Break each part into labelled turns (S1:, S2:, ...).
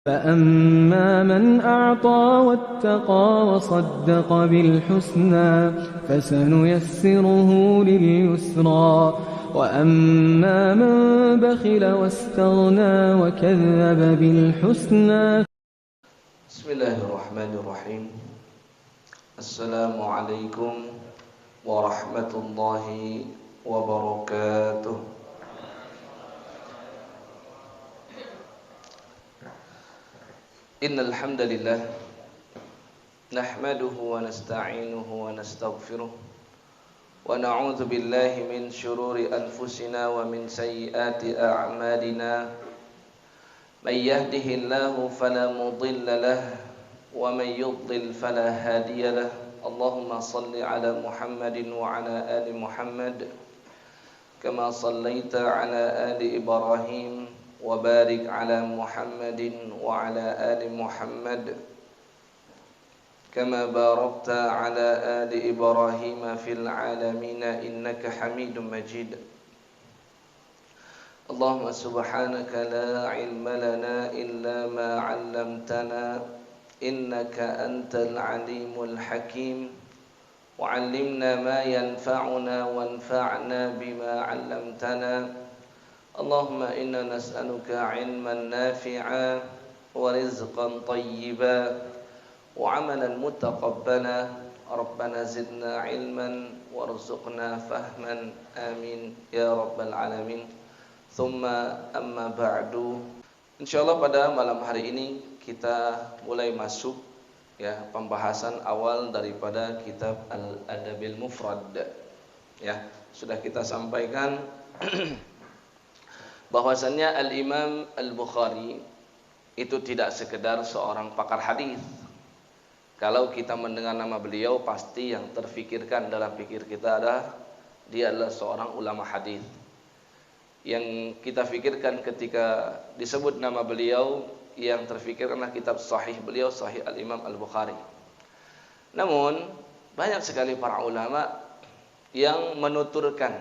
S1: فأما من أعطى واتقى وصدق بالحسنى فسنيسره لليسرى وأما من بخل واستغنى وكذب بالحسنى.
S2: بسم الله الرحمن الرحيم. السلام عليكم ورحمة الله وبركاته. Innal hamdalillah nahmaduhu wa nasta'inuhu wa nastaghfiruh wa na'udzu billahi min shururi anfusina wa min sayyiati a'malina. May yahdihillahu fala mudilla lahu wa may yudlil fala hadiya lahu. Allahumma salli ala Muhammadin wa ala ali Muhammad kama sallaita ala ali Ibrahim wa barik ala Muhammadin wa ala ali Muhammad kama barakta ala ali Ibrahim fil alamin innaka Hamidum Majid. Allahumma subhanaka la ilma lana illa ma 'allamtana innaka antal alimul hakim wa 'allimna ma yanfa'una wanfa'na bima 'allamtana. Allahumma inna nas'aluka 'ilman nafi'a wa rizqan tayyiba wa 'amalan mutaqabbala. Rabbana zidna 'ilman warzuqna fahman. Amin ya rabbal alamin. Thumma amma ba'du. Insyaallah pada malam hari ini kita mulai masuk ya pembahasan awal daripada kitab Al-Adabil Mufrad. Ya, sudah kita sampaikan bahwasannya Al-Imam Al-Bukhari itu tidak sekedar seorang pakar hadis. Kalau kita mendengar nama beliau, pasti yang terfikirkan dalam pikir kita adalah dia adalah seorang ulama hadis. Yang kita fikirkan ketika disebut nama beliau, yang terfikirkanlah kitab sahih beliau, Sahih Al-Imam Al-Bukhari. Namun banyak sekali para ulama yang menuturkan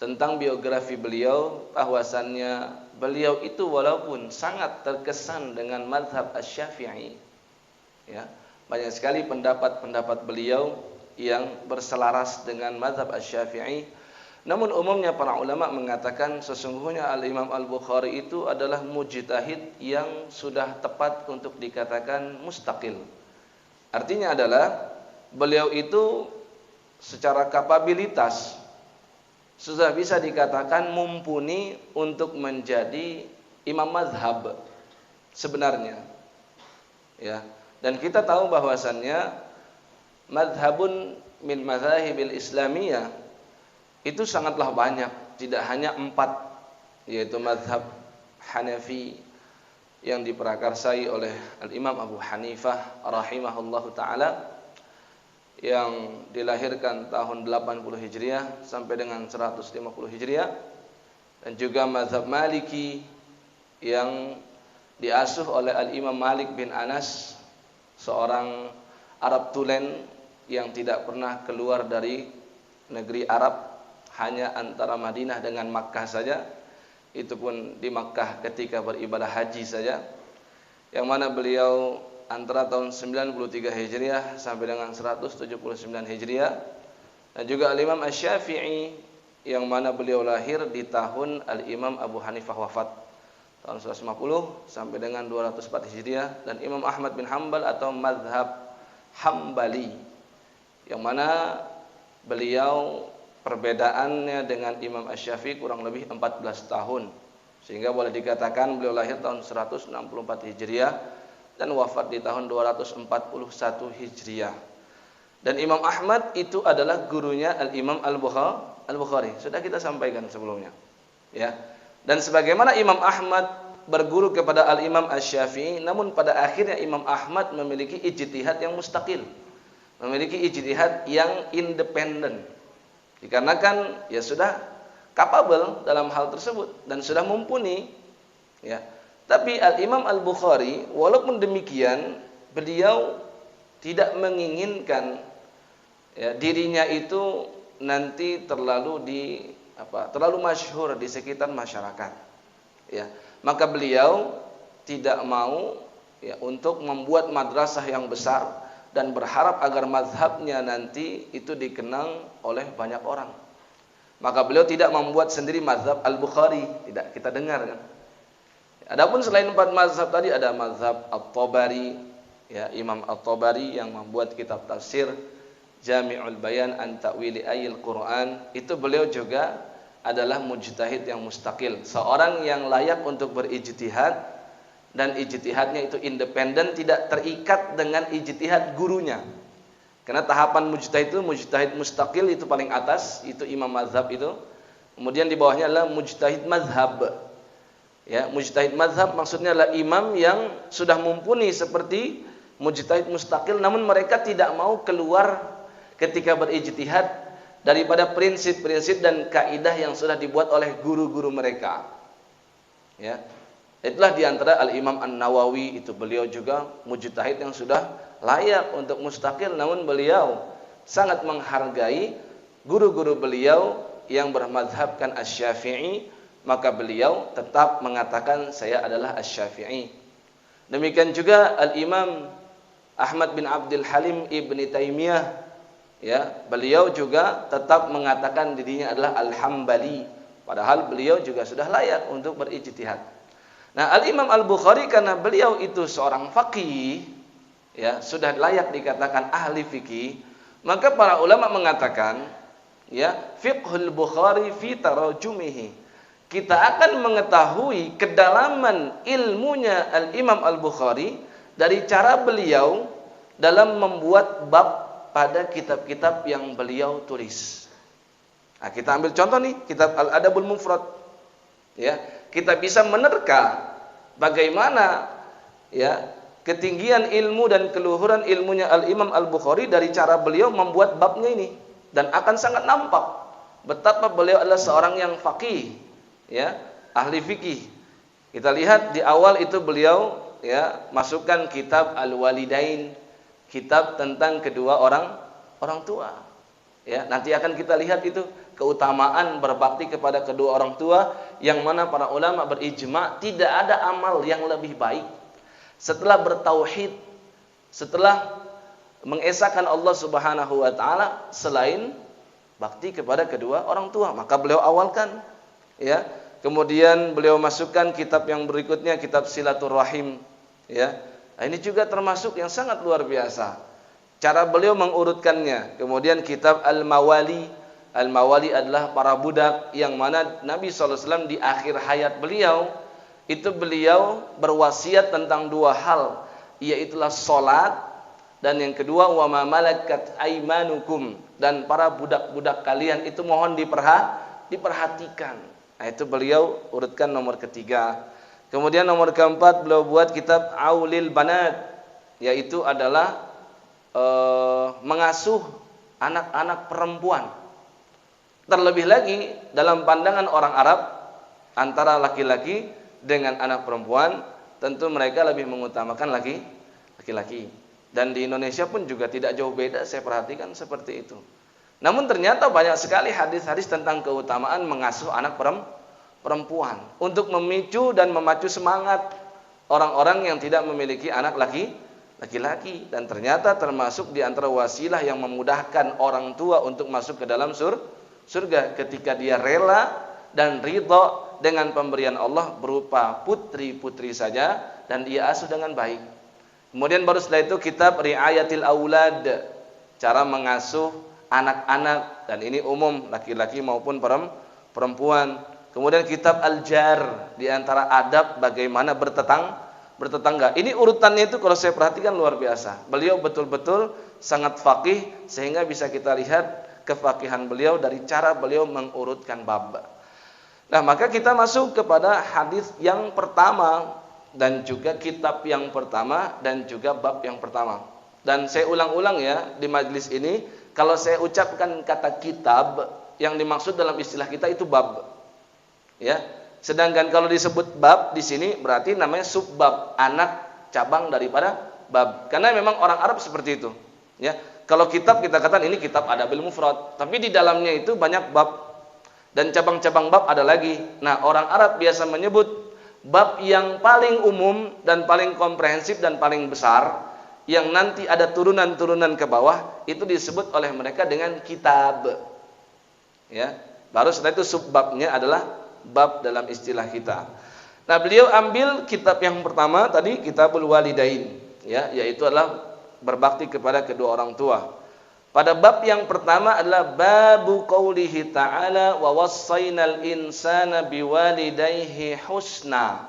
S2: tentang biografi beliau, bahwasannya beliau itu walaupun sangat terkesan dengan mazhab Asy-Syafi'i, ya, banyak sekali pendapat-pendapat beliau yang berselaras dengan mazhab Asy-Syafi'i. Namun umumnya para ulama mengatakan sesungguhnya Al-Imam Al-Bukhari itu adalah mujtahid yang sudah tepat untuk dikatakan mustaqil. Artinya adalah beliau itu secara kapabilitas sudah bisa dikatakan mumpuni untuk menjadi imam mazhab sebenarnya. Ya, dan kita tahu bahwasannya mazhabun min mazahibil islamiyah itu sangatlah banyak, tidak hanya 4, yaitu mazhab Hanafi yang diprakarsai oleh Al-Imam Abu Hanifah rahimahullahu taala, yang dilahirkan tahun 80 Hijriah sampai dengan 150 Hijriah, dan juga mazhab Maliki yang diasuh oleh Al-Imam Malik bin Anas, seorang Arab tulen yang tidak pernah keluar dari negeri Arab, hanya antara Madinah dengan Makkah saja, itu pun di Makkah ketika beribadah haji saja, yang mana beliau antara tahun 93 Hijriah sampai dengan 179 Hijriah. Dan juga Al-Imam Asy-Syafi'i yang mana beliau lahir di tahun Al-Imam Abu Hanifah wafat tahun 150 sampai dengan 204 Hijriah. Dan Imam Ahmad bin Hanbal atau mazhab Hambali, yang mana beliau perbedaannya dengan Imam Asy-Syafi'i kurang lebih 14 tahun, sehingga boleh dikatakan beliau lahir tahun 164 Hijriah dan wafat di tahun 241 Hijriah. Dan Imam Ahmad itu adalah gurunya Al-Imam Al-Bukhari. Sudah kita sampaikan sebelumnya. Ya. Dan sebagaimana Imam Ahmad berguru kepada Al-Imam Asy-Syafi'i, namun pada akhirnya Imam Ahmad memiliki ijtihad yang mustaqil, memiliki ijtihad yang independen. Dikarenakan ya sudah capable dalam hal tersebut dan sudah mumpuni, ya. Tapi Al-Imam Al-Bukhari walaupun demikian beliau tidak menginginkan ya, dirinya itu nanti terlalu masyhur di sekitar masyarakat. Ya, maka beliau tidak mau ya untuk membuat madrasah yang besar dan berharap agar mazhabnya nanti itu dikenang oleh banyak orang. Maka beliau tidak membuat sendiri mazhab Al-Bukhari, tidak kita dengar kan. Adapun selain 4 mazhab tadi ada mazhab At-Tabari, ya Imam At-Tabari yang membuat kitab tafsir Jami'ul Bayan an Ta'wili Ayil Quran. Itu beliau juga adalah mujtahid yang mustaqil, seorang yang layak untuk berijtihad, dan ijtihadnya itu independen, tidak terikat dengan ijtihad gurunya. Karena tahapan mujtahid itu mujtahid mustaqil itu paling atas, itu imam mazhab itu. Kemudian di bawahnya adalah mujtahid mazhab. Ya, mujtahid mazhab maksudnya adalah imam yang sudah mumpuni seperti mujtahid mustaqil, namun mereka tidak mau keluar ketika berijtihad daripada prinsip-prinsip dan kaidah yang sudah dibuat oleh guru-guru mereka. Ya. Itulah diantara Al-Imam An-Nawawi, itu beliau juga mujtahid yang sudah layak untuk mustaqil, namun beliau sangat menghargai guru-guru beliau yang bermazhabkan Asy-Syafi'i, maka beliau tetap mengatakan saya adalah Asy-Syafi'i. Demikian juga Al-Imam Ahmad bin Abdul Halim Ibni Taimiyah, ya, beliau juga tetap mengatakan dirinya adalah Al-Hambali, padahal beliau juga sudah layak untuk berijtihad. Nah, Al-Imam Al-Bukhari karena beliau itu seorang faqih, ya, sudah layak dikatakan ahli fikih, maka para ulama mengatakan, ya, fiqhul Bukhari fi tarajumihi. Kita akan mengetahui kedalaman ilmunya Al-Imam Al-Bukhari dari cara beliau dalam membuat bab pada kitab-kitab yang beliau tulis. Nah, kita ambil contoh nih, kitab Al-Adabul Mufrad. Ya, kita bisa menerka bagaimana ya ketinggian ilmu dan keluhuran ilmunya Al-Imam Al-Bukhari dari cara beliau membuat babnya ini, dan akan sangat nampak betapa beliau adalah seorang yang faqih, ya, ahli fikih. Kita lihat di awal itu beliau ya masukkan kitab Al-Walidain, kitab tentang kedua orang tua. Ya, nanti akan kita lihat itu keutamaan berbakti kepada kedua orang tua, yang mana para ulama berijma tidak ada amal yang lebih baik setelah bertauhid, setelah mengesahkan Allah Subhanahu wa taala selain bakti kepada kedua orang tua. Maka beliau awalkan, ya. Kemudian beliau masukkan kitab yang berikutnya, kitab Silaturrahim, ya. Nah, ini juga termasuk yang sangat luar biasa cara beliau mengurutkannya. Kemudian kitab Al-Mawali. Al-Mawali adalah para budak, yang mana Nabi SAW di akhir hayat beliau itu beliau berwasiat tentang 2 hal, yaitulah salat, dan yang kedua wa ma malakat aimanukum, dan para budak-budak kalian itu mohon diperhatikan. Nah, itu beliau urutkan nomor ketiga. Kemudian nomor keempat beliau buat kitab Aulil Banat, yaitu adalah mengasuh anak-anak perempuan. Terlebih lagi dalam pandangan orang Arab, antara laki-laki dengan anak perempuan, tentu mereka lebih mengutamakan laki-laki. Dan di Indonesia pun juga tidak jauh beda, saya perhatikan seperti itu. Namun ternyata banyak sekali hadis-hadis tentang keutamaan mengasuh anak perempuan untuk memicu dan memacu semangat orang-orang yang tidak memiliki anak laki-laki. Dan ternyata termasuk di antara wasilah yang memudahkan orang tua untuk masuk ke dalam surga ketika dia rela dan ridha dengan pemberian Allah berupa putri-putri saja, dan dia asuh dengan baik. Kemudian baru setelah itu kitab Ri'ayatil Aulad, cara mengasuh anak-anak, dan ini umum laki-laki maupun perempuan. Kemudian kitab Al-Jar, di antara adab bagaimana bertetangga. Ini urutannya itu kalau saya perhatikan luar biasa. Beliau betul-betul sangat faqih, sehingga bisa kita lihat kefaqihan beliau dari cara beliau mengurutkan bab. Nah, maka kita masuk kepada hadis yang pertama, dan juga kitab yang pertama, dan juga bab yang pertama. Dan saya ulang-ulang ya di majelis ini, kalau saya ucapkan kata kitab, yang dimaksud dalam istilah kita itu bab. Ya. Sedangkan kalau disebut bab di sini berarti namanya subbab, anak cabang daripada bab. Karena memang orang Arab seperti itu. Ya. Kalau kitab kita katakan ini kitab Adabil Mufrad, tapi di dalamnya itu banyak bab dan cabang-cabang bab ada lagi. Nah, orang Arab biasa menyebut bab yang paling umum dan paling komprehensif dan paling besar, yang nanti ada turunan-turunan ke bawah, itu disebut oleh mereka dengan kitab. Ya, baru setelah itu subbabnya adalah bab dalam istilah kita. Nah, beliau ambil kitab yang pertama tadi, Kitabul Walidain, ya, yaitu adalah berbakti kepada kedua orang tua. Pada bab yang pertama adalah babu qaulihi ta'ala wa wassaynal insana biwalidayhi husna.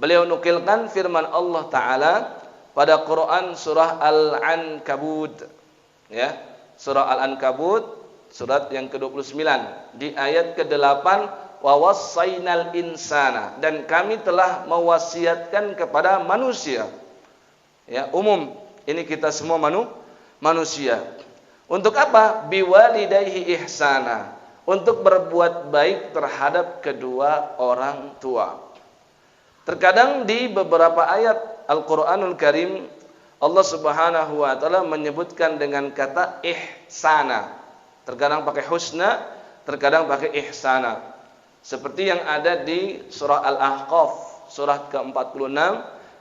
S2: Beliau nukilkan firman Allah Ta'ala pada Quran surah Al-Ankabut, ya, surah Al-Ankabut surat yang ke-29 di ayat ke-8, wa wassaynal insana, dan kami telah mewasiatkan kepada manusia. Ya, umum, ini kita semua manusia. Untuk apa? Biwalidayhi ihsana, untuk berbuat baik terhadap kedua orang tua. Terkadang di beberapa ayat Al-Qur'anul Karim Allah Subhanahu wa taala menyebutkan dengan kata ihsana. Terkadang pakai husna, terkadang pakai ihsana. Seperti yang ada di surah Al-Ahqaf, surah ke-46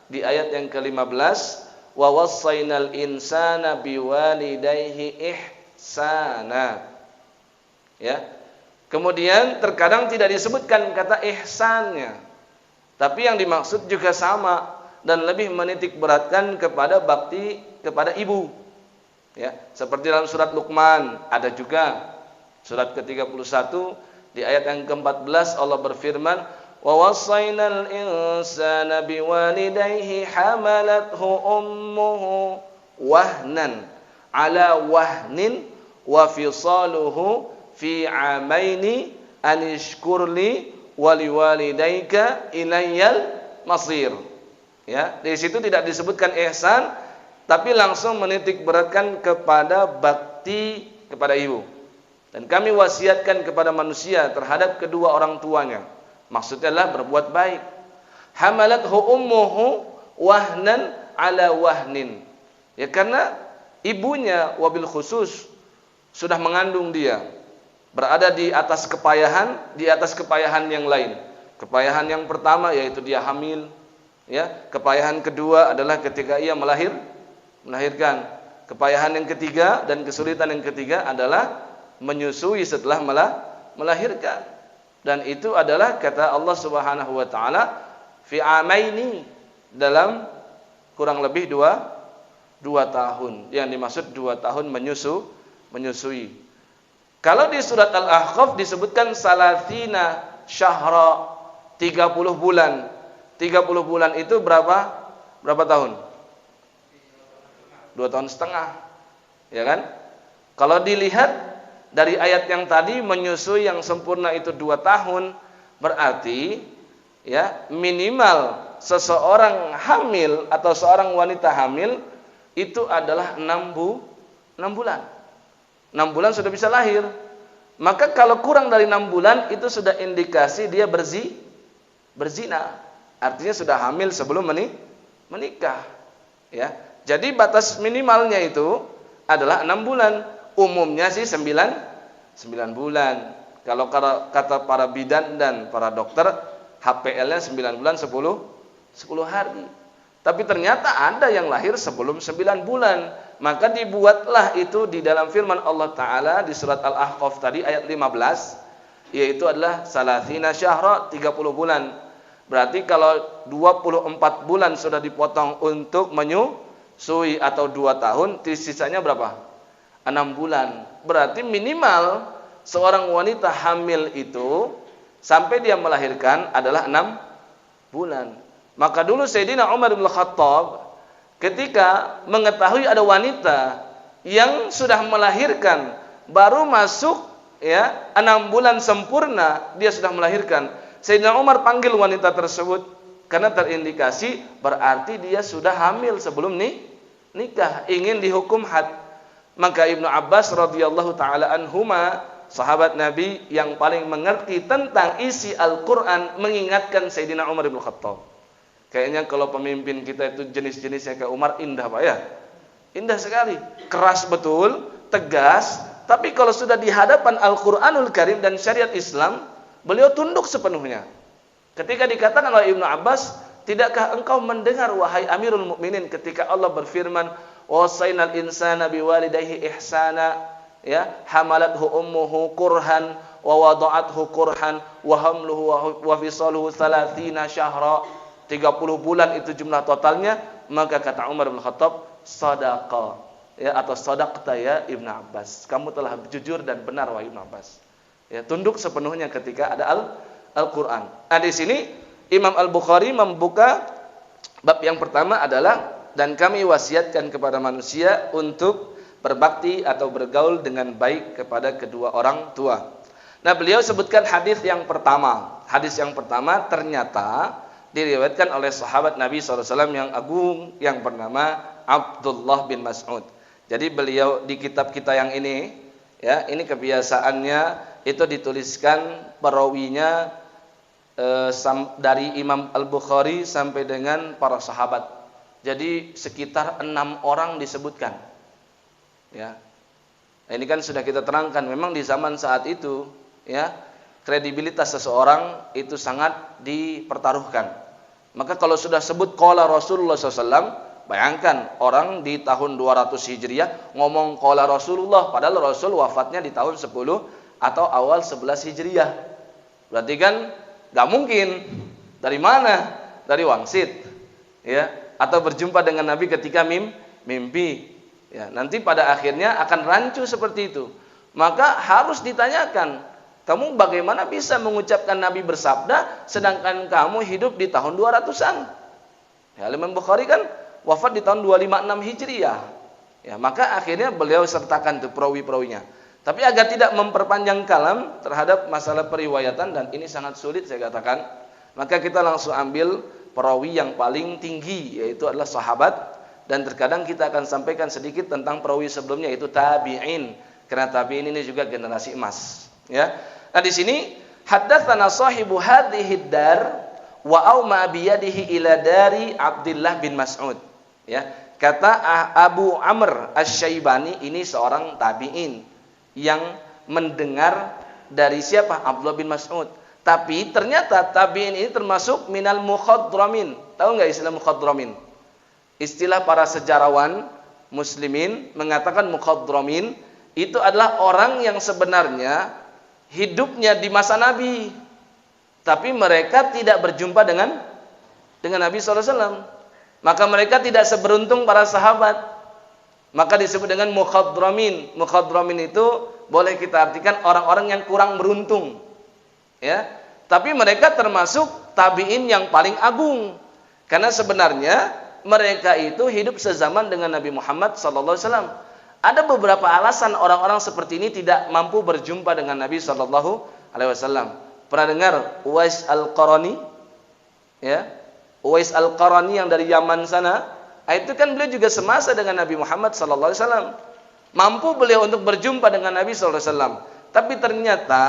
S2: di ayat yang ke-15, wa wassaynal insana biwalidayhi ihsana. Ya. Kemudian terkadang tidak disebutkan kata ihsannya, tapi yang dimaksud juga sama dan lebih menitik beratkan kepada bakti kepada ibu. Ya, seperti dalam surat Luqman ada juga surat ke-31 di ayat yang ke-14 Allah berfirman, wa wassaynal insana biwalidayhi hamalathu ummuhu wahnan ala wahnin wa fisaluhu fi amaini anishkurli waliwalidayka ilayyal masir. Ya, di situ tidak disebutkan ihsan, tapi langsung menitik beratkan kepada bakti kepada ibu. Dan kami wasiatkan kepada manusia terhadap kedua orang tuanya. Maksudnya adalah berbuat baik. Hamalathu ummuhu wahnan ala wahnin. Ya, karena ibunya wabil khusus sudah mengandung dia, berada di atas kepayahan yang lain. Kepayahan yang pertama yaitu dia hamil, ya. Kepayahan kedua adalah ketika ia melahirkan. Kepayahan yang ketiga dan kesulitan yang ketiga adalah menyusui setelah melahirkan. Dan itu adalah kata Allah Subhanahu wa taala fi amaini, dalam kurang lebih 2 tahun. Yang dimaksud 2 tahun menyusui. Kalau di surat Al-Ahqaf disebutkan salathina syahra, 30 bulan. 30 bulan itu berapa tahun? 2 tahun setengah. Ya kan? Kalau dilihat dari ayat yang tadi, menyusui yang sempurna itu 2 tahun, berarti ya minimal seseorang hamil atau seorang wanita hamil itu adalah 6 bulan. 6 bulan sudah bisa lahir. Maka kalau kurang dari 6 bulan itu sudah indikasi dia berzina. Artinya sudah hamil sebelum menikah. Ya. Jadi batas minimalnya itu adalah 6 bulan. Umumnya sih 9 bulan. Kalau kata para bidan dan para dokter, HPL-nya 9 bulan 10 hari. Tapi ternyata ada yang lahir sebelum 9 bulan. Maka dibuatlah itu di dalam firman Allah Ta'ala di surat Al-Ahqaf tadi ayat 15, yaitu adalah salathina syahra, 30 bulan. Berarti kalau 24 bulan sudah dipotong untuk menyusui atau 2 tahun, sisanya berapa? 6 bulan. Berarti minimal seorang wanita hamil itu sampai dia melahirkan adalah 6 bulan. Maka dulu Sayyidina Umar bin Khattab ketika mengetahui ada wanita yang sudah melahirkan, baru masuk ya 6 bulan sempurna dia sudah melahirkan, Sayyidina Umar panggil wanita tersebut karena terindikasi berarti dia sudah hamil sebelum nikah, ingin dihukum had. Maka Ibnu Abbas radhiyallahu taala anhuma, sahabat Nabi yang paling mengerti tentang isi Al-Qur'an, mengingatkan Sayyidina Umar bin Khattab. Kayaknya kalau pemimpin kita itu jenis-jenisnya kayak Umar, indah Pak ya. Indah sekali, keras betul, tegas, tapi kalau sudah di hadapan Al-Qur'anul Karim dan syariat Islam, beliau tunduk sepenuhnya. Ketika dikatakan oleh Ibnu Abbas, tidakkah engkau mendengar wahai Amirul Mukminin ketika Allah berfirman, "Wasainal insana biwalidayhi ihsana," ya, hamalathu ummuhu kurhan wa wada'athu kurhan wa hamluhu wa fisaluhu 30 syahra. 30 bulan itu jumlah totalnya. Maka kata Umar bin Khattab, sadaqa, ya, atau sadaqta ya Ibnu Abbas. Kamu telah jujur dan benar wahai Ibnu Abbas. Ya, tunduk sepenuhnya ketika ada Al-Qur'an. Nah, di sini Imam Al-Bukhari membuka bab yang pertama adalah, dan kami wasiatkan kepada manusia untuk berbakti atau bergaul dengan baik kepada kedua orang tua. Nah, beliau sebutkan hadis yang pertama. Hadis yang pertama ternyata diriwayatkan oleh sahabat Nabi SAW yang agung yang bernama Abdullah bin Mas'ud. Jadi beliau di kitab kita yang ini, ya, ini kebiasaannya itu dituliskan perawinya dari Imam Al-Bukhari sampai dengan para sahabat. Jadi sekitar 6 orang disebutkan. Ya. Ini kan sudah kita terangkan, memang di zaman saat itu, ya, kredibilitas seseorang itu sangat dipertaruhkan. Maka kalau sudah sebut qala Rasulullah SAW, bayangkan orang di tahun 200 Hijriah ngomong qala Rasulullah, padahal Rasul wafatnya di tahun 10 atau awal 11 Hijriah. Berarti kan gak mungkin. Dari mana? Dari wangsit, ya, atau berjumpa dengan Nabi ketika mimpi. Ya, nanti pada akhirnya akan rancu seperti itu. Maka harus ditanyakan, kamu bagaimana bisa mengucapkan Nabi bersabda sedangkan kamu hidup di tahun 200-an? Ya, Imam Bukhari kan wafat di tahun 256 Hijriah. Ya, maka akhirnya beliau sertakan tuh perawi-perawinya. Tapi agar tidak memperpanjang kalam terhadap masalah periwayatan, dan ini sangat sulit saya katakan, maka kita langsung ambil perawi yang paling tinggi, yaitu adalah sahabat. Dan terkadang kita akan sampaikan sedikit tentang perawi sebelumnya, yaitu tabi'in, karena tabi'in ini juga generasi emas. Ya. Nah, di sini haddatsana sahibu hadhihi dar wa auma biyadihi ila dari Abdullah bin Mas'ud. Ya. Kata Abu Amr Asy-Syaibani, ini seorang tabi'in yang mendengar dari siapa? Abdullah bin Mas'ud. Tapi ternyata tabi'in ini termasuk minal mukhadramin. Tahu enggak istilah mukhadramin? Istilah para sejarawan muslimin mengatakan mukhadramin itu adalah orang yang sebenarnya hidupnya di masa Nabi, tapi mereka tidak berjumpa dengan Nabi SAW. Maka mereka tidak seberuntung para sahabat. Maka disebut dengan mukhadramin. Mukhadramin itu boleh kita artikan orang-orang yang kurang beruntung. Ya, tapi mereka termasuk tabi'in yang paling agung. Karena sebenarnya mereka itu hidup sezaman dengan Nabi Muhammad SAW. Ada beberapa alasan orang-orang seperti ini tidak mampu berjumpa dengan Nabi SAW. Pernah dengar Uwais Al-Qarani? Ya, Uwais Al-Qarani yang dari Yaman sana, itu kan beliau juga semasa dengan Nabi Muhammad SAW. Mampu beliau untuk berjumpa dengan Nabi SAW. Tapi ternyata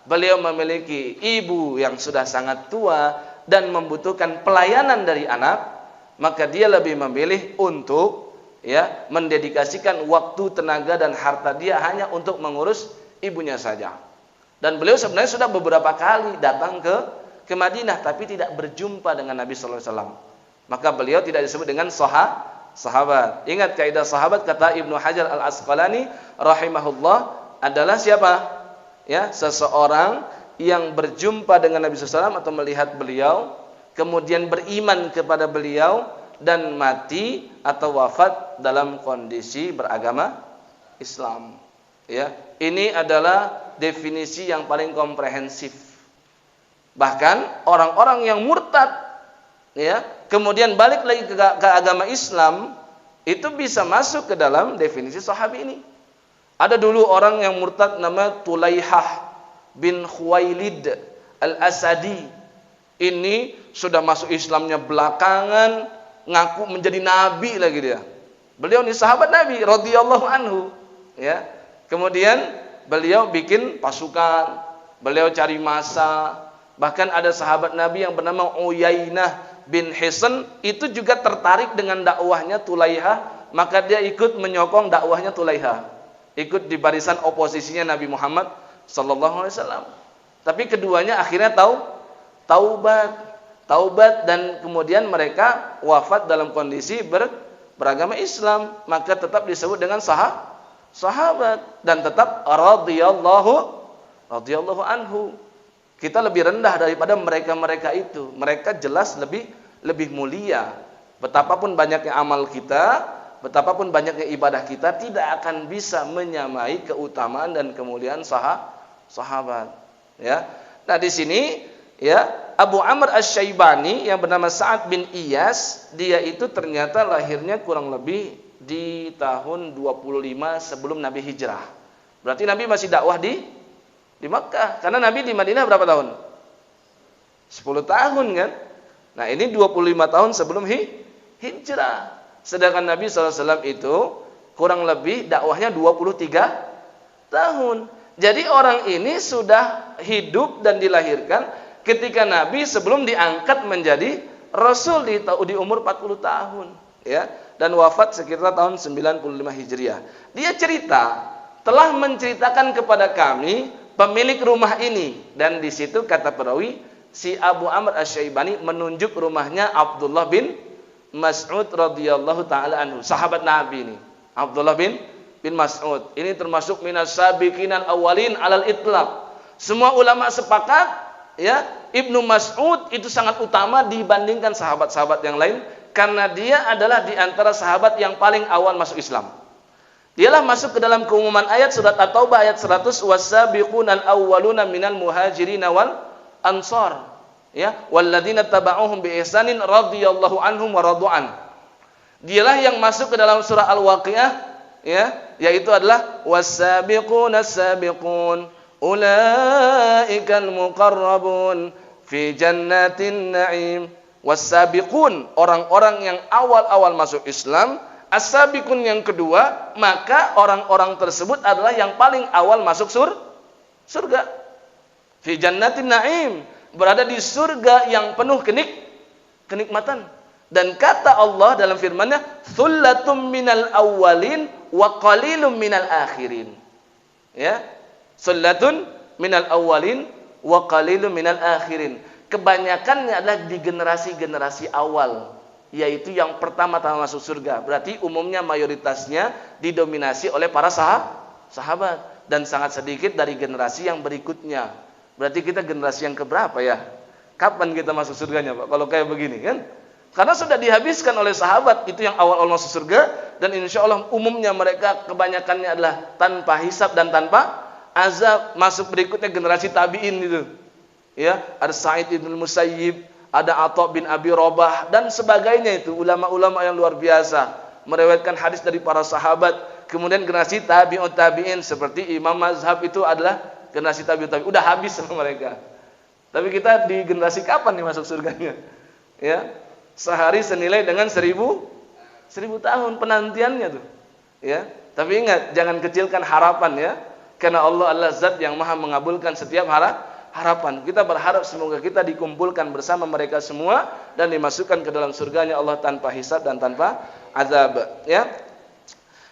S2: beliau memiliki ibu yang sudah sangat tua dan membutuhkan pelayanan dari anak. Maka dia lebih memilih untuk, ya, mendedikasikan waktu, tenaga dan harta dia hanya untuk mengurus ibunya saja. Dan beliau sebenarnya sudah beberapa kali datang ke Madinah, tapi tidak berjumpa dengan Nabi SAW. Maka beliau tidak disebut dengan sahabat. Ingat kaidah sahabat, kata Ibnu Hajar Al-Asqalani rahimahullah, adalah siapa? Ya, seseorang yang berjumpa dengan Nabi SAW atau melihat beliau, kemudian beriman kepada beliau dan mati atau wafat dalam kondisi beragama Islam. Ya, ini adalah definisi yang paling komprehensif. Bahkan orang-orang yang murtad, ya, kemudian balik lagi ke agama Islam, itu bisa masuk ke dalam definisi sahabi ini. Ada dulu orang yang murtad namanya Tulaihah bin Khuwailid Al-Asadi. Ini sudah masuk Islamnya belakangan, ngaku menjadi nabi lagi dia. Beliau ini sahabat Nabi radhiyallahu anhu, ya. Kemudian beliau bikin pasukan, beliau cari massa. Bahkan ada sahabat Nabi yang bernama Uyainah bin Hisn, itu juga tertarik dengan dakwahnya Tulaihah, maka dia ikut menyokong dakwahnya Tulaihah. Ikut di barisan oposisinya Nabi Muhammad sallallahu alaihi wasallam. Tapi keduanya akhirnya tahu taubat dan kemudian mereka wafat dalam kondisi beragama Islam, maka tetap disebut dengan sahabat dan tetap radhiyallahu anhu. Kita lebih rendah daripada mereka itu. Mereka jelas lebih mulia. Betapapun banyaknya amal kita, betapapun banyaknya ibadah kita, tidak akan bisa menyamai keutamaan dan kemuliaan sahabat. Ya. Nah, di sini ya, Abu Amr Asy-Syaibani yang bernama Sa'ad bin Iyas, dia itu ternyata lahirnya kurang lebih di tahun 25 sebelum Nabi hijrah. Berarti Nabi masih dakwah di Makkah. Karena Nabi di Madinah berapa tahun? 10 tahun kan? Nah, ini 25 tahun sebelum hijrah. Sedangkan Nabi SAW itu kurang lebih dakwahnya 23 tahun. Jadi orang ini sudah hidup dan dilahirkan ketika Nabi sebelum diangkat menjadi Rasul di umur 40 tahun. Ya, dan wafat sekitar tahun 95 Hijriah. Dia cerita, telah menceritakan kepada kami pemilik rumah ini, dan di situ kata perawi si Abu Amr Asy-Syaibani menunjuk rumahnya Abdullah bin Mas'ud radhiyallahu taala anhu, sahabat Nabi ini. Abdullah bin Mas'ud ini termasuk minas sabiqinal awwalin alal itlaq. Semua ulama sepakat ya, Ibnu Mas'ud itu sangat utama dibandingkan sahabat-sahabat yang lain karena dia adalah di antara sahabat yang paling awal masuk Islam. Dialah masuk ke dalam keumuman ayat surat At-Taubah ayat 100, was-sabiqunal awwaluna minal muhajirin wal ansar, ya, walladzina tabauhum bi ihsanin radhiyallahu anhum wa radu'an. Dialah yang masuk ke dalam surah Al-Waqiah, ya, yaitu adalah was-sabiqunas sabiqun ulaikal muqarrabun fi jannatin na'im. Was-sabiqun, orang-orang yang awal-awal masuk Islam. As-sabiqun yang kedua, maka orang-orang tersebut adalah yang paling awal masuk surga. Fi jannatin na'im, berada di surga yang penuh kenikmatan. Dan kata Allah dalam firman-Nya, "Tsullatum minal awwalin wa qalilum minal akhirin." Ya. Tsullatun minal awwalin wa qalilum minal akhirin. Kebanyakannya adalah di generasi-generasi awal, yaitu yang pertama-tama masuk surga. Berarti umumnya mayoritasnya didominasi oleh para sahabat dan sangat sedikit dari generasi yang berikutnya. Berarti kita generasi yang keberapa ya? Kapan kita masuk surganya, Pak? Kalau kayak begini kan? Karena sudah dihabiskan oleh sahabat itu yang awal-awal masuk surga, dan insya Allah umumnya mereka kebanyakannya adalah tanpa hisab dan tanpa azab. Masuk berikutnya generasi tabi'in itu. Ya, ada Sa'id bin Musayyib, ada Atha bin Abi Rabah dan sebagainya, itu ulama-ulama yang luar biasa meriwayatkan hadis dari para sahabat. Kemudian generasi tabi'ut tabi'in seperti Imam Mazhab itu adalah generasi tabi'ut tabi'in. Udah habis sama mereka. Tapi kita di generasi kapan nih masuk surganya? Ya, sehari senilai dengan 1000 tahun penantiannya tuh. Ya, tapi ingat jangan kecilkan harapan ya, karena Allah adalah Zat yang Maha mengabulkan setiap harapan. Kita berharap semoga kita dikumpulkan bersama mereka semua dan dimasukkan ke dalam surganya Allah tanpa hisab dan tanpa azab, ya.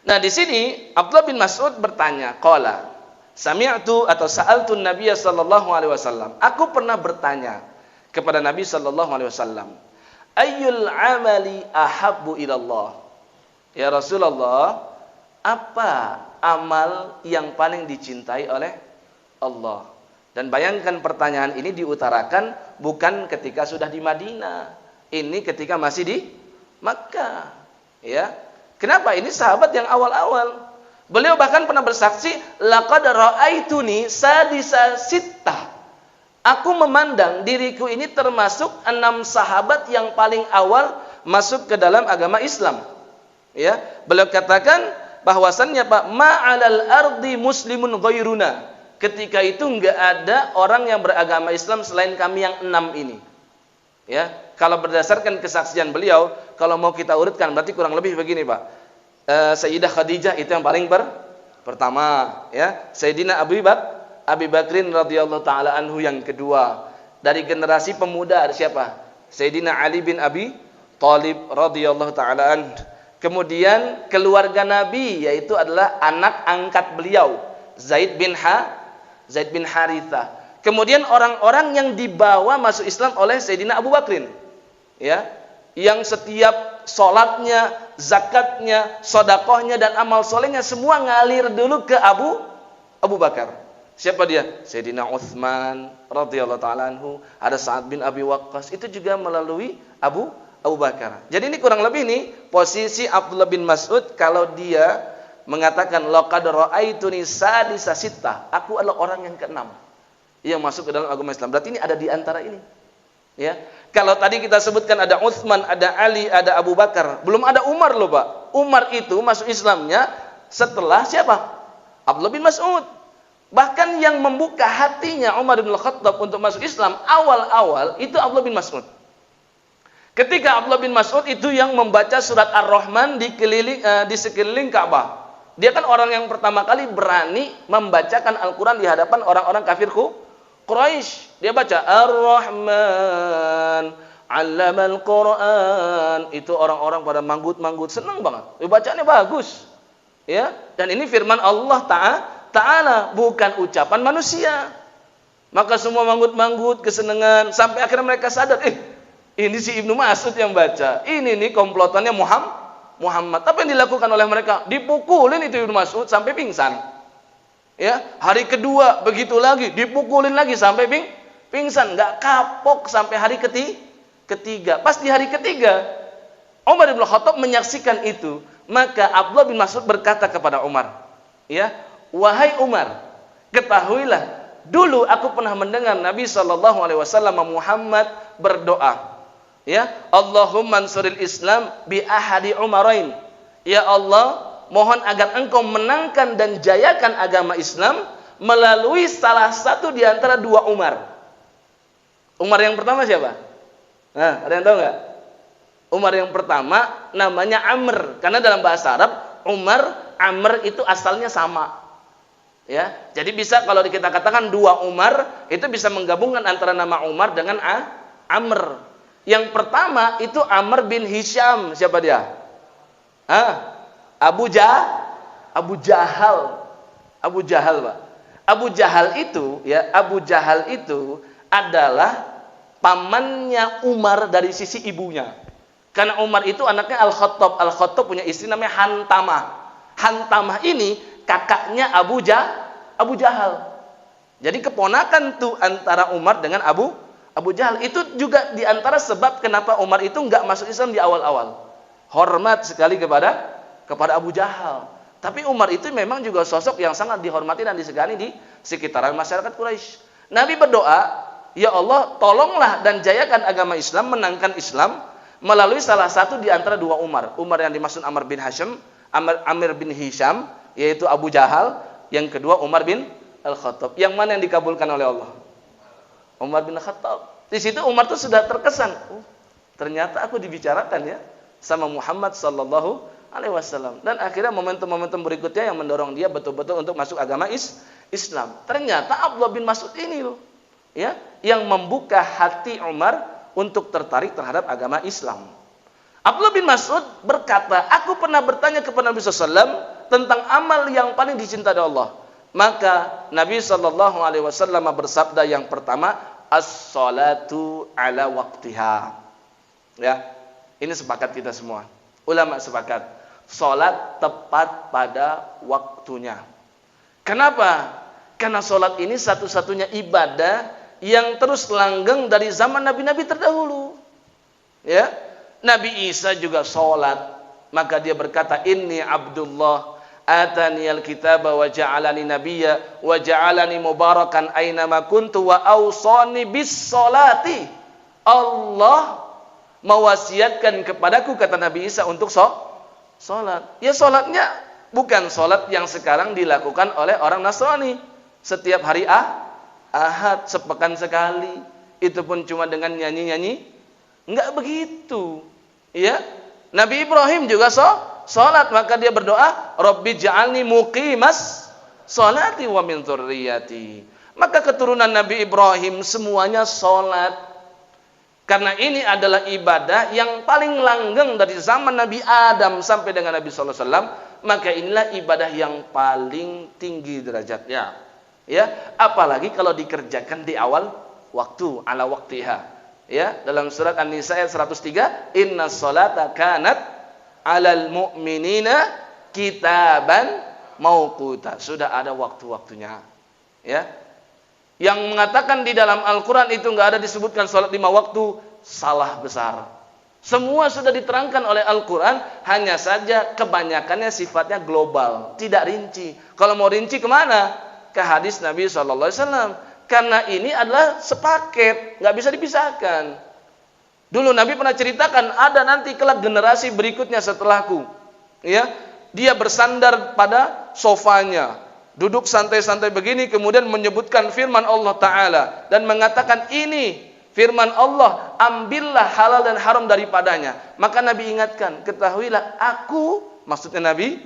S2: Nah, di sini Abdullah bin Mas'ud bertanya, qala sami'tu atau sa'altu Nabiy sallallahu alaihi wasallam. Aku pernah bertanya kepada Nabi sallallahu alaihi wasallam, ayyul amali ahabbu ilallah? Ya Rasulullah, apa amal yang paling dicintai oleh Allah? Dan bayangkan pertanyaan ini diutarakan bukan ketika sudah di Madinah. Ini ketika masih di Makkah. Ya. Kenapa? Ini sahabat yang awal-awal. Beliau bahkan pernah bersaksi, laqad ra'aituni sadisa sittah. Aku memandang diriku ini termasuk 6 sahabat yang paling awal masuk ke dalam agama Islam. Ya. Beliau katakan bahwasannya Pak, ma'alal ardi muslimun ghairuna. Ketika itu enggak ada orang yang beragama Islam selain kami yang 6 ini. Ya, kalau berdasarkan kesaksian beliau, kalau mau kita urutkan berarti kurang lebih begini, Pak. Sayyidah Khadijah itu yang paling pertama, ya. Sayyidina Abi Bakrin radhiyallahu taala anhu yang kedua. Dari generasi pemuda ada siapa? Sayyidina Ali bin Abi Thalib radhiyallahu taala anhu. Kemudian keluarga Nabi yaitu adalah anak angkat beliau, Zaid bin Harithah. Kemudian orang-orang yang dibawa masuk Islam oleh Sayyidina Abu Bakrin, ya, yang setiap sholatnya, zakatnya, sodakohnya dan amal solehnya semua ngalir dulu ke Abu Bakar. Siapa dia? Sayyidina Utsman radhiyallahu taala anhu, ada Sa'ad bin Abi Waqqas, itu juga melalui Abu Bakar. Jadi ini kurang lebih nih posisi Abdullah bin Mas'ud kalau dia mengatakan laqad ra'aituni sadisa sittah, aku adalah orang yang keenam yang masuk ke dalam agama Islam. Berarti ini ada di antara ini. Ya. Kalau tadi kita sebutkan ada Utsman, ada Ali, ada Abu Bakar, belum ada Umar loh, Pak. Umar itu masuk Islamnya setelah siapa? Abdullah bin Mas'ud. Bahkan yang membuka hatinya Umar bin Khattab untuk masuk Islam awal-awal itu Abdullah bin Mas'ud. Ketika Abdullah bin Mas'ud itu yang membaca surat Ar-Rahman di sekeliling Ka'bah. Dia kan orang yang pertama kali berani membacakan Al-Quran di hadapan orang-orang kafir Quraisy. Dia baca Ar-Rahman 'allamal Quran. Itu orang-orang pada manggut-manggut, senang banget. Bacaannya bagus. Ya, dan ini firman Allah Ta'ala, bukan ucapan manusia. Maka semua manggut-manggut, kesenangan, sampai akhirnya mereka sadar, ini si Ibnu Mas'ud yang baca. Ini nih komplotannya Muhammad. Apa yang dilakukan oleh mereka? Dipukulin itu Ibnu Mas'ud sampai pingsan. Ya, hari kedua begitu lagi, dipukulin lagi sampai pingsan, nggak kapok sampai hari ketiga. Pas di hari ketiga, Umar bin Khattab menyaksikan itu, maka Abdullah bin Mas'ud berkata kepada Umar, ya, wahai Umar, ketahuilah, dulu aku pernah mendengar Nabi SAW Muhammad berdoa, ya, Allahumma ansuril Islam bi ahadi Umarain. Ya Allah, mohon agar engkau menangkan dan jayakan agama Islam melalui salah satu di antara dua Umar. Umar yang pertama siapa? Nah, ada yang tahu nggak? Umar yang pertama namanya Amr, karena dalam bahasa Arab Amr itu asalnya sama. Ya, jadi bisa kalau kita katakan dua Umar itu bisa menggabungkan antara nama Umar dengan Amr. Yang pertama itu Amr bin Hisham, siapa dia? Abu Jahal, Pak. Abu Jahal itu adalah pamannya Umar dari sisi ibunya. Karena Umar itu anaknya Al-Khattab. Al-Khattab punya istri namanya Hantamah. Hantamah ini kakaknya Abu Jahal. Jadi keponakan tuh antara Umar dengan Abu Jahal. Itu juga diantara sebab kenapa Umar itu nggak masuk Islam di awal-awal. Hormat sekali kepada Abu Jahal. Tapi Umar itu memang juga sosok yang sangat dihormati dan disegani di sekitaran masyarakat Quraisy. Nabi berdoa, ya Allah, tolonglah dan jayakan agama Islam, menangkan Islam melalui salah satu di antara dua Umar. Umar yang dimaksud Amr bin Hisham, yaitu Abu Jahal. Yang kedua Umar bin Al-Khattab. Yang mana yang dikabulkan oleh Allah? Umar bin Khattab. Di situ Umar itu sudah terkesan. Ternyata aku dibicarakan ya sama Muhammad sallallahu alaihi wasallam. Dan akhirnya momentum-momentum berikutnya yang mendorong dia betul-betul untuk masuk agama Islam. Ternyata Abdullah bin Mas'ud ini loh, ya, yang membuka hati Umar untuk tertarik terhadap agama Islam. Abdullah bin Mas'ud berkata, aku pernah bertanya kepada Nabi SAW tentang amal yang paling dicintai Allah. Maka Nabi SAW bersabda yang pertama, as-salatu ala waqtiha. Ya, ini sepakat kita semua. Ulama sepakat, salat tepat pada waktunya. Kenapa? Karena salat ini satu-satunya ibadah yang terus langgeng dari zaman nabi-nabi terdahulu. Ya, Nabi Isa juga salat, maka dia berkata, inni Abdullah ataniyal kitaba wa ja'alani nabiyya wa ja'alani mubarakan aynama kuntu wa awsani bis salati. Allah mewasiatkan kepadaku, kata Nabi Isa, untuk salat. Ya, salatnya bukan salat yang sekarang dilakukan oleh orang Nasrani setiap hari Ahad, sepekan sekali, itu pun cuma dengan nyanyi-nyanyi. Enggak begitu. Ya, Nabi Ibrahim juga salat, maka dia berdoa, Rabbi ja'alni muqimas salati wa min dzurriyyati. Maka keturunan Nabi Ibrahim semuanya salat. Karena ini adalah ibadah yang paling langgeng dari zaman Nabi Adam sampai dengan Nabi sallallahu alaihi wasallam, maka inilah ibadah yang paling tinggi derajatnya. Ya, apalagi kalau dikerjakan di awal waktu, ala waktiha. Ya, dalam surat An-Nisa ayat 103, inna sholata kanat 'alal mu'minina kitaban mauquta. Sudah ada waktu-waktunya. Ya. Yang mengatakan di dalam Al-Qur'an itu enggak ada disebutkan salat 5 waktu, salah besar. Semua sudah diterangkan oleh Al-Qur'an, hanya saja kebanyakannya sifatnya global, tidak rinci. Kalau mau rinci kemana? Ke hadis Nabi SAW. Karena ini adalah sepaket, nggak bisa dipisahkan. Dulu Nabi pernah ceritakan, ada nanti kelak generasi berikutnya setelahku. Ya, dia bersandar pada sofanya, duduk santai-santai begini, kemudian menyebutkan firman Allah Ta'ala dan mengatakan ini firman Allah, ambillah halal dan haram daripadanya. Maka Nabi ingatkan, ketahuilah aku, maksudnya Nabi,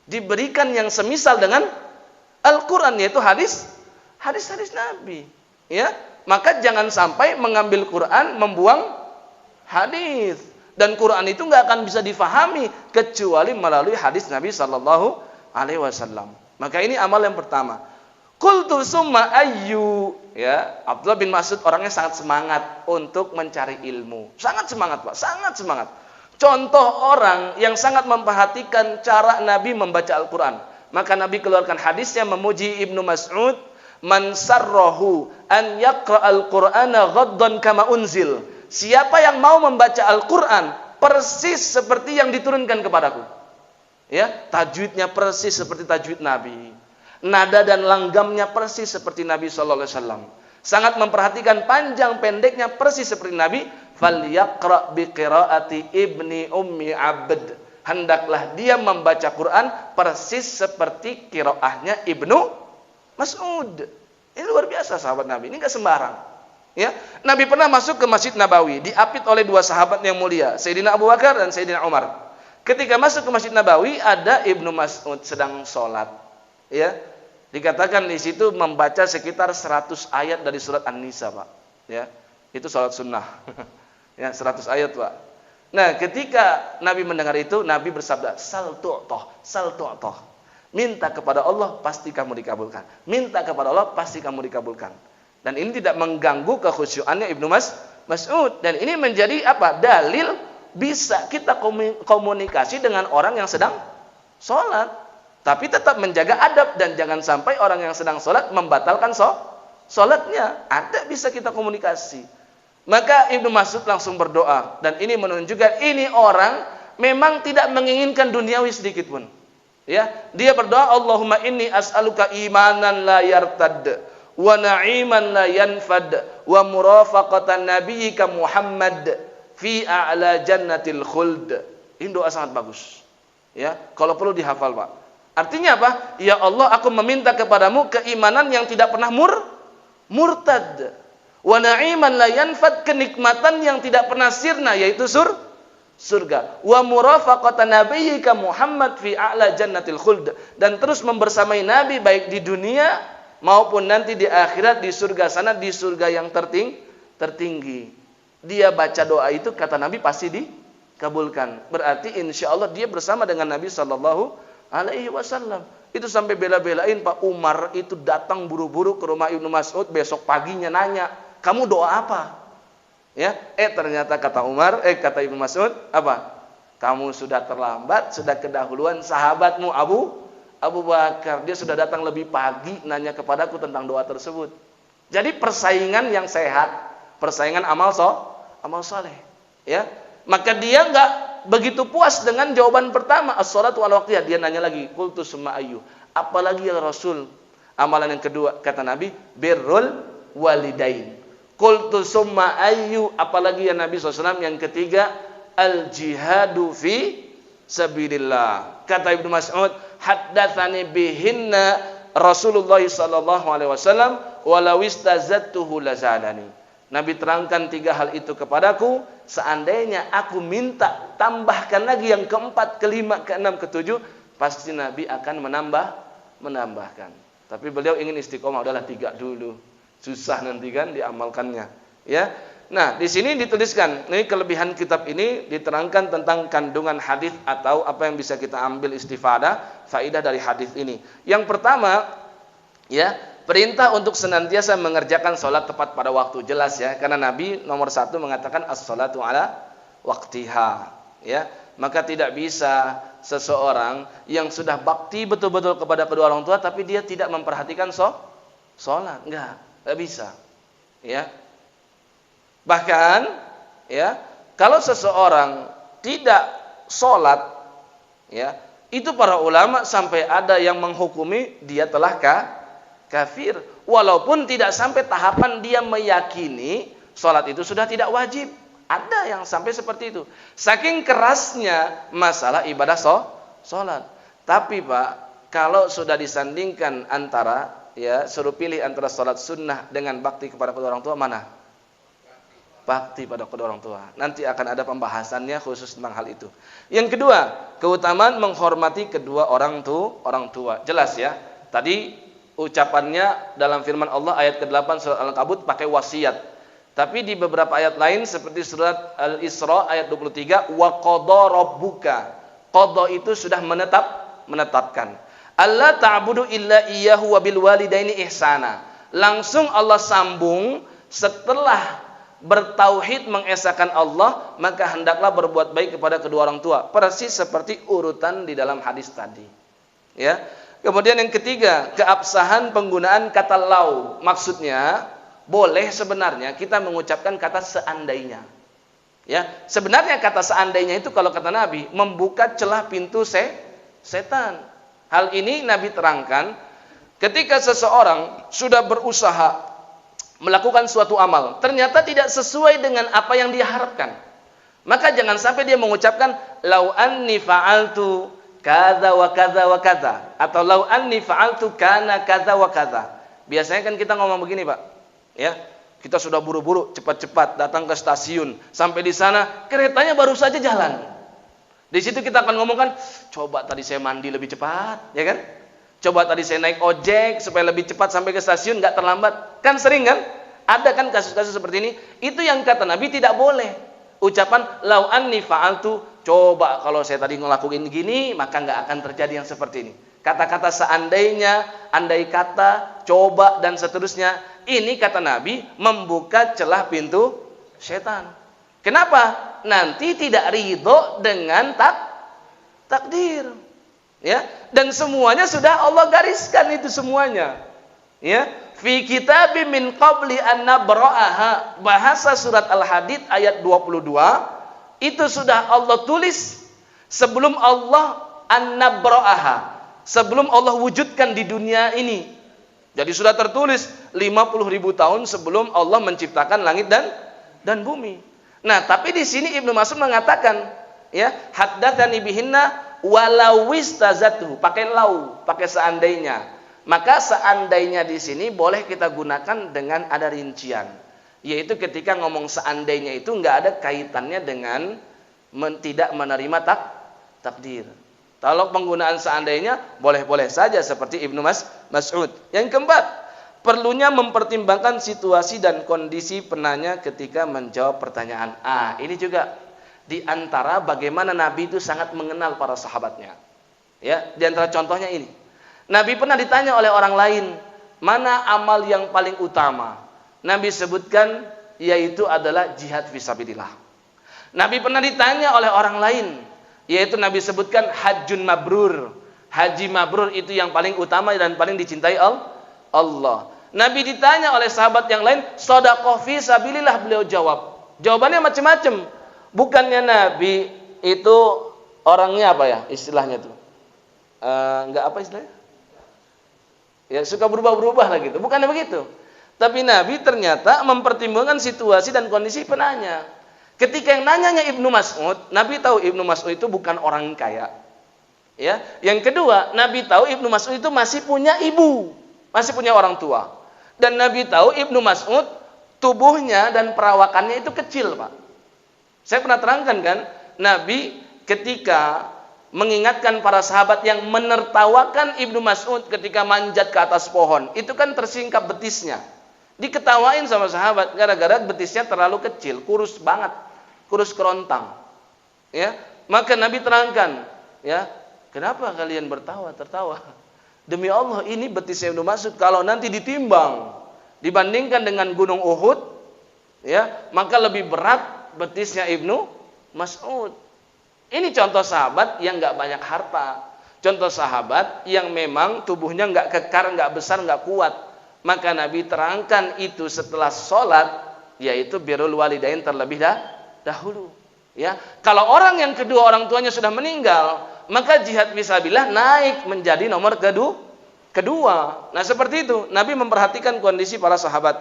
S2: diberikan yang semisal dengan Al-Quran, yaitu hadis-hadis Nabi. Ya, maka jangan sampai mengambil Quran membuang hadis. Dan Quran itu nggak akan bisa difahami kecuali melalui hadis Nabi Sallallahu Alaihi Wasallam. Maka ini amal yang pertama. Qultu summa ayyu, ya, Abdullah bin Mas'ud orangnya sangat semangat untuk mencari ilmu. Sangat semangat, Pak, sangat semangat. Contoh orang yang sangat memperhatikan cara Nabi membaca Al-Qur'an. Maka Nabi keluarkan hadisnya memuji Ibnu Mas'ud, man sarrahu an yaqra'al Qur'ana ghaddan kama unzil. Siapa yang mau membaca Al-Qur'an persis seperti yang diturunkan kepadaku. Ya, tajwidnya persis seperti tajwid Nabi. Nada dan langgamnya persis seperti Nabi sallallahu alaihi wasallam. Sangat memperhatikan panjang pendeknya persis seperti Nabi. Falyaqra biqiraati ibni ummi abd. Hendaklah dia membaca Quran persis seperti qiraahnya Ibnu Mas'ud. Ini luar biasa sahabat Nabi. Ini enggak sembarang. Ya, Nabi pernah masuk ke Masjid Nabawi, diapit oleh 2 sahabat yang mulia, Sayyidina Abu Bakar dan Sayyidina Umar. Ketika masuk ke Masjid Nabawi, ada Ibnu Mas'ud sedang sholat. Ya, dikatakan di situ membaca sekitar 100 ayat dari surat An-Nisa, Pak. Ya, itu sholat sunnah. Ya, 100 ayat, Pak. Nah, ketika Nabi mendengar itu, Nabi bersabda, sal tu'toh. Minta kepada Allah, pasti kamu dikabulkan. Minta kepada Allah, pasti kamu dikabulkan. Dan ini tidak mengganggu kekhusyuannya Ibnu Mas'ud. Dan ini menjadi apa? Dalil bisa kita komunikasi dengan orang yang sedang sholat, tapi tetap menjaga adab, dan jangan sampai orang yang sedang sholat membatalkan sholatnya. Ada bisa kita komunikasi. Maka Ibnu Mas'ud langsung berdoa, dan ini menunjukkan ini orang memang tidak menginginkan duniawi sedikit pun. Ya, dia berdoa, Allahumma inni as'aluka imanan la yartad, wa na'iman la yanfad, wa murafaqatan nabiyyika Muhammad fi a'la jannatil khuld. Ini doa sangat bagus. Ya, kalau perlu dihafal, Pak. Artinya apa? Ya Allah, aku meminta kepadamu keimanan yang tidak pernah murtad. Wa na'iman la yanfad, kenikmatan yang tidak pernah sirna, yaitu surga. Wa murafaqatan nabiyyika Muhammad fi a'la jannatil khuld, dan terus membersamai Nabi baik di dunia maupun nanti di akhirat, di surga sana, di surga yang tertinggi. Dia baca doa itu, kata Nabi, pasti dikabulkan. Berarti insya Allah dia bersama dengan Nabi Sallallahu Alaihi Wasallam. Itu sampai bela-belain Pak Umar itu datang buru-buru ke rumah Ibnu Mas'ud besok paginya nanya, kamu doa apa? Ya, ternyata kata kata Ibnu Mas'ud, apa? Kamu sudah terlambat, sudah kedahuluan sahabatmu Abu Bakar. Dia sudah datang lebih pagi nanya kepadaku tentang doa tersebut. Jadi persaingan yang sehat, persaingan amal soleh, ya. Maka dia enggak begitu puas dengan jawaban pertama, as-shalatu ala waqtiha. Dia nanya lagi, qultu summa ayyu. Apalagi ya Rasul? Amalan yang kedua, kata Nabi, birrul walidain. Qultu summa ayyu. Apalagi ya Nabi SAW? Yang ketiga, al-jihadu fi sabilillah. Kata Ibnu Mas'ud, haddatsani bihinna Rasulullah sallallahu alaihi wasallam walau istazattuhu lazadani. Nabi terangkan 3 hal itu kepadaku, seandainya aku minta tambahkan lagi yang keempat, kelima, keenam, ketujuh, pasti Nabi akan menambahkan. Tapi beliau ingin istiqomah, udahlah 3 dulu. Susah nanti kan diamalkannya. Ya. Nah, di sini dituliskan, ini kelebihan kitab ini diterangkan tentang kandungan hadis atau apa yang bisa kita ambil istifadah, faidah dari hadis ini. Yang pertama, ya, Perintah untuk senantiasa mengerjakan sholat tepat pada waktu, jelas ya, karena Nabi nomor 1 mengatakan as-sholatu ala waqtiha, ya. Maka tidak bisa seseorang yang sudah bakti betul-betul kepada kedua orang tua tapi dia tidak memperhatikan sholat, enggak bisa, ya. Bahkan, ya, kalau seseorang tidak sholat, ya, itu para ulama sampai ada yang menghukumi dia telah kafir, walaupun tidak sampai tahapan dia meyakini sholat itu sudah tidak wajib. Ada yang sampai seperti itu, saking kerasnya masalah ibadah sholat. Tapi Pak, kalau sudah disandingkan antara, ya, suruh pilih antara sholat sunnah dengan bakti kepada kedua orang tua, mana? Bakti pada kedua orang tua. Nanti akan ada pembahasannya khusus tentang hal itu. Yang kedua, keutamaan menghormati kedua orang tua. Jelas ya. Tadi ucapannya dalam firman Allah ayat ke-8 surat Al-Ankabut pakai wasiat. Tapi di beberapa ayat lain seperti surat Al-Isra ayat 23, wa qada rabbuka. Qada itu sudah menetapkan. Allah ta'budu illa iyyahu wa bil walidaini ihsana. Langsung Allah sambung setelah bertauhid mengesahkan Allah, maka hendaklah berbuat baik kepada kedua orang tua. Persis seperti urutan di dalam hadis tadi. Ya. Kemudian yang ketiga, keabsahan penggunaan kata lau. Maksudnya, boleh sebenarnya kita mengucapkan kata seandainya. Ya, sebenarnya kata seandainya itu kalau kata Nabi membuka celah pintu setan. Hal ini Nabi terangkan ketika seseorang sudah berusaha melakukan suatu amal, ternyata tidak sesuai dengan apa yang dia harapkan. Maka jangan sampai dia mengucapkan lau anni fa'altu kadza wa kadza wa kadza, atau lau anni fa'altu kana kadza wa kadza. Biasanya kan kita ngomong begini, Pak. Ya, kita sudah buru-buru, cepat-cepat datang ke stasiun. Sampai di sana keretanya baru saja jalan. Di situ kita akan ngomongkan, coba tadi saya mandi lebih cepat, ya kan? Coba tadi saya naik ojek supaya lebih cepat sampai ke stasiun, nggak terlambat. Kan sering kan? Ada kan kasus-kasus seperti ini? Itu yang kata Nabi tidak boleh. Ucapan lau anni fa'altu, coba kalau saya tadi ngelakuin gini, maka nggak akan terjadi yang seperti ini. Kata-kata seandainya, andai kata, coba dan seterusnya, ini kata Nabi membuka celah pintu setan. Kenapa? Nanti tidak ridho dengan takdir. Ya, dan semuanya sudah Allah gariskan itu semuanya. Ya, fi kitabim min qabli an nabra'aha. Bahasa surat Al-Hadid ayat 22 itu sudah Allah tulis sebelum Allah an nabra'aha, sebelum Allah wujudkan di dunia ini. Jadi sudah tertulis 50.000 tahun sebelum Allah menciptakan langit dan bumi. Nah, tapi di sini Ibnu Mas'ud mengatakan, ya, haddatsani bihinna walau istazatu, pakai lau, pakai seandainya. Maka seandainya di sini boleh kita gunakan dengan ada rincian, yaitu ketika ngomong seandainya itu nggak ada kaitannya dengan tidak menerima takdir. Kalau penggunaan seandainya boleh-boleh saja seperti Ibnu Mas'ud. Yang keempat, perlunya mempertimbangkan situasi dan kondisi penanya ketika menjawab pertanyaan. Ini juga di antara bagaimana Nabi itu sangat mengenal para sahabatnya. Ya, di antara contohnya ini. Nabi pernah ditanya oleh orang lain, mana amal yang paling utama? Nabi sebutkan yaitu adalah jihad fisabilillah. Nabi pernah ditanya oleh orang lain, yaitu Nabi sebutkan hajjun mabrur. Haji mabrur itu yang paling utama dan paling dicintai Allah. Nabi ditanya oleh sahabat yang lain, shadaqah fisabilillah, beliau jawab. Jawabannya macam-macam. Bukannya Nabi itu orangnya apa ya istilahnya tuh? Enggak apa istilahnya? Ya, suka berubah-berubah lah gitu. Bukannya begitu. Tapi Nabi ternyata mempertimbangkan situasi dan kondisi penanya. Ketika yang nanyanya Ibnu Mas'ud, Nabi tahu Ibnu Mas'ud itu bukan orang kaya. Ya. Yang kedua, Nabi tahu Ibnu Mas'ud itu masih punya ibu, masih punya orang tua. Dan Nabi tahu Ibnu Mas'ud tubuhnya dan perawakannya itu kecil, Pak. Saya pernah terangkan kan, Nabi ketika mengingatkan para sahabat yang menertawakan Ibnu Mas'ud ketika manjat ke atas pohon, itu kan tersingkap betisnya. Diketawain sama sahabat gara-gara betisnya terlalu kecil, kurus banget, kurus kerontang. Ya, maka Nabi terangkan, ya, kenapa kalian tertawa? Demi Allah, ini betisnya Ibnu Mas'ud kalau nanti ditimbang dibandingkan dengan gunung Uhud, ya, maka lebih berat betisnya Ibnu Mas'ud. Ini contoh sahabat yang nggak banyak harta, contoh sahabat yang memang tubuhnya nggak kekar, nggak besar, nggak kuat. Maka Nabi terangkan itu setelah sholat, yaitu birrul walidain terlebih dahulu. Ya, kalau orang yang kedua orang tuanya sudah meninggal, maka jihad fisabilillah naik menjadi nomor kedua. Nah, seperti itu Nabi memperhatikan kondisi para sahabat.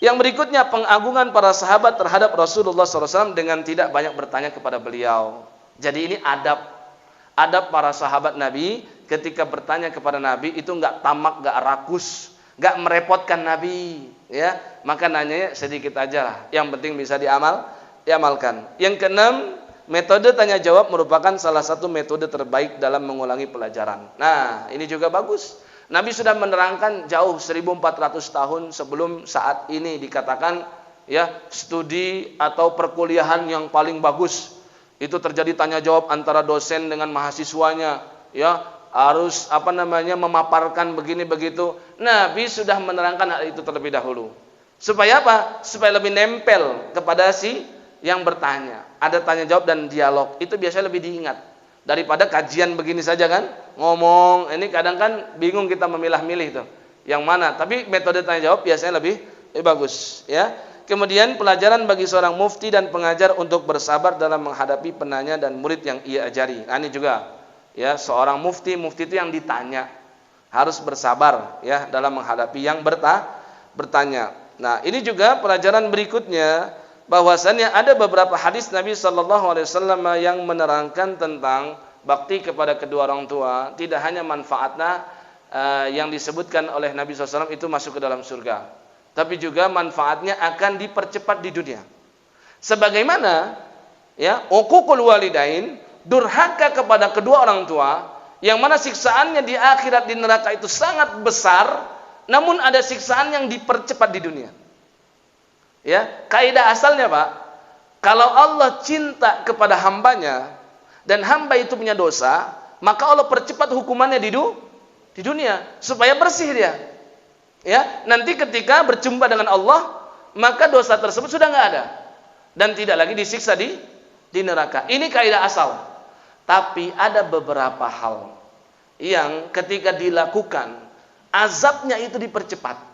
S2: Yang berikutnya, pengagungan para sahabat terhadap Rasulullah SAW dengan tidak banyak bertanya kepada beliau. Jadi ini adab para sahabat Nabi ketika bertanya kepada Nabi itu nggak tamak, nggak rakus, nggak merepotkan Nabi, ya. Maka nanya sedikit aja lah, yang penting bisa diamalkan. Yang keenam, metode tanya jawab merupakan salah satu metode terbaik dalam mengulangi pelajaran. Nah, ini juga bagus. Nabi sudah menerangkan jauh 1400 tahun sebelum saat ini dikatakan, ya, studi atau perkuliahan yang paling bagus itu terjadi tanya jawab antara dosen dengan mahasiswanya, ya, harus memaparkan begini begitu. Nabi sudah menerangkan hal itu terlebih dahulu. Supaya apa? Supaya lebih nempel kepada si yang bertanya. Ada tanya jawab dan dialog, itu biasanya lebih diingat daripada kajian begini saja kan, ngomong. Ini kadang kan bingung kita memilah-milih tuh yang mana. Tapi metode tanya jawab biasanya lebih bagus, ya. Kemudian pelajaran bagi seorang mufti dan pengajar untuk bersabar dalam menghadapi penanya dan murid yang ia ajari. Nah, ini juga, ya, seorang mufti itu yang ditanya harus bersabar, ya, dalam menghadapi yang bertanya. Nah, ini juga pelajaran berikutnya, bahwasannya ada beberapa hadis Nabi SAW yang menerangkan tentang bakti kepada kedua orang tua. Tidak hanya manfaatnya yang disebutkan oleh Nabi SAW itu masuk ke dalam surga, tapi juga manfaatnya akan dipercepat di dunia. Sebagaimana, ya, uququl walidain, durhaka kepada kedua orang tua, yang mana siksaannya di akhirat di neraka itu sangat besar, namun ada siksaan yang dipercepat di dunia. Ya, kaidah asalnya, Pak, kalau Allah cinta kepada hambanya dan hamba itu punya dosa, maka Allah percepat hukumannya di dunia supaya bersih dia. Ya, nanti ketika berjumpa dengan Allah, maka dosa tersebut sudah nggak ada dan tidak lagi disiksa di neraka. Ini kaidah asal. Tapi ada beberapa hal yang ketika dilakukan, azabnya itu dipercepat.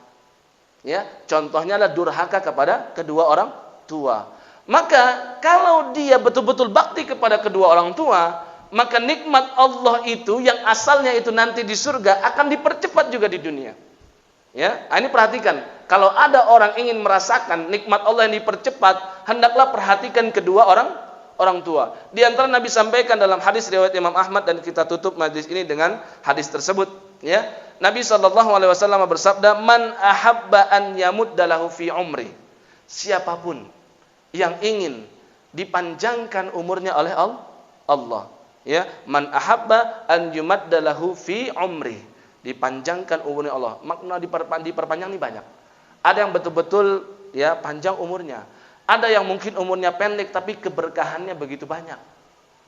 S2: Ya, contohnya adalah durhaka kepada kedua orang tua. Maka kalau dia betul-betul bakti kepada kedua orang tua, maka nikmat Allah itu yang asalnya itu nanti di surga akan dipercepat juga di dunia. Ya, ini perhatikan. Kalau ada orang ingin merasakan nikmat Allah yang dipercepat, hendaklah perhatikan kedua orang tua. Di antara Nabi sampaikan dalam hadis riwayat Imam Ahmad, dan kita tutup majlis ini dengan hadis tersebut, ya. Nabi SAW bersabda, "Man ahabba an yamuddalahu fi umri." Siapapun yang ingin dipanjangkan umurnya oleh Allah, ya, man ahabba an yumaddalahu fi umri, dipanjangkan umurnya Allah. Makna diperpanjang ini banyak. Ada yang betul-betul, ya, panjang umurnya. Ada yang mungkin umurnya pendek tapi keberkahannya begitu banyak.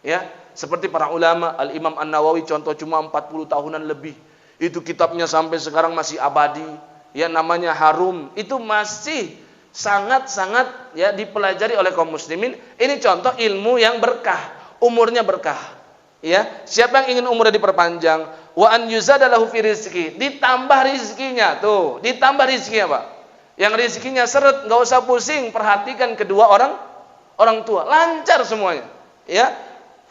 S2: Ya, seperti para ulama, Al-Imam An-Nawawi contoh cuma 40 tahunan lebih. Itu kitabnya sampai sekarang masih abadi. Ya, namanya Harum. Itu masih sangat-sangat, ya, dipelajari oleh kaum muslimin. Ini contoh ilmu yang berkah, umurnya berkah. Ya, siapa yang ingin umurnya diperpanjang, wa an yuzadalahu fi rizqi, ditambah rizkinya. Tuh, ditambah rizkinya, Pak. Yang rizkinya seret, enggak usah pusing, perhatikan kedua orang tua, lancar semuanya. Ya,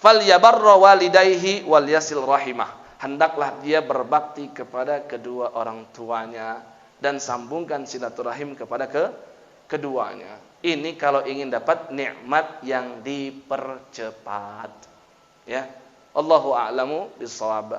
S2: falyabarra walidayhi wal yasil rahimah. Hendaklah dia berbakti kepada kedua orang tuanya dan sambungkan silaturahim kepada keduanya. Ini kalau ingin dapat nikmat yang dipercepat. Ya. Allahu a'lamu bissawab.